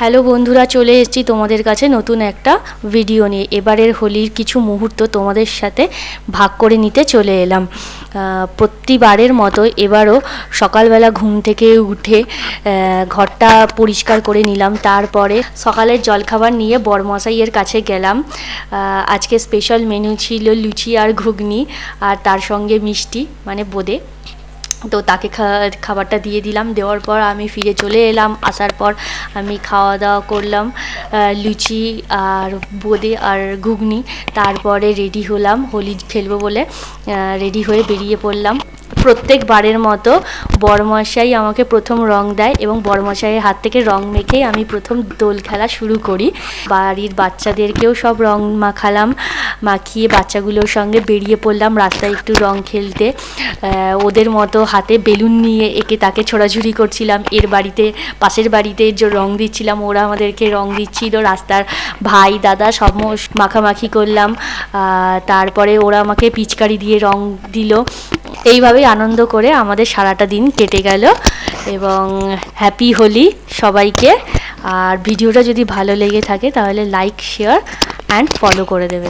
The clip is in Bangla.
হ্যালো বন্ধুরা, চলে এসেছি তোমাদের কাছে নতুন একটা ভিডিও নিয়ে। এবারের হোলির কিছু মুহূর্ত তোমাদের সাথে ভাগ করে নিতে চলে এলাম। প্রতিবারের মতো এবারও সকালবেলা ঘুম থেকে উঠে ঘরটা পরিষ্কার করে নিলাম। তারপরে সকালের জলখাবার নিয়ে বড়মশাইয়ের কাছে গেলাম। আজকে স্পেশাল মেনু ছিল লুচি আর ঘুগনি, আর তার সঙ্গে মিষ্টি মানে বোঁদে। তো তাকে খাবারটা দিয়ে দিলাম। দেওয়ার পর আমি ফিরে চলে এলাম। আসার পর আমি খাওয়া দাওয়া করলাম, লুচি আর বোঁদে আর ঘুগনি। তারপরে রেডি হলাম হোলি খেলবো বলে। রেডি হয়ে বেরিয়ে পড়লাম। প্রত্যেকবারের মতো বড়মশাই আমাকে প্রথম রং দেয় এবং বড়মশাইয়ের হাত থেকে রং মেখেই আমি প্রথম দোল খেলা শুরু করি। বাড়ির বাচ্চাদেরকেও সব রং মাখালাম, মাখিয়ে বাচ্চাগুলোর সঙ্গে বেরিয়ে পড়লাম রাস্তায় একটু রং খেলতে। ওদের মতো হাতে বেলুন নিয়ে একে তাকে ছোড়াছুড়ি করছিলাম। এর বাড়িতে পাশের বাড়িতে যে রং দিচ্ছিলাম, ওরা আমাদেরকে রং দিচ্ছিল। রাস্তার ভাই দাদা সব মাখামাখি করলাম। তারপরে ওরা আমাকে পিচকারি দিয়ে রং দিল। এইভাবেই আনন্দ করে আমাদের সারাটা দিন কেটে গেল। এবং হ্যাপি হোলি সবাইকে। আর ভিডিওটা যদি ভালো লেগে থাকে তাহলে লাইক, শেয়ার অ্যান্ড ফলো করে দেবে।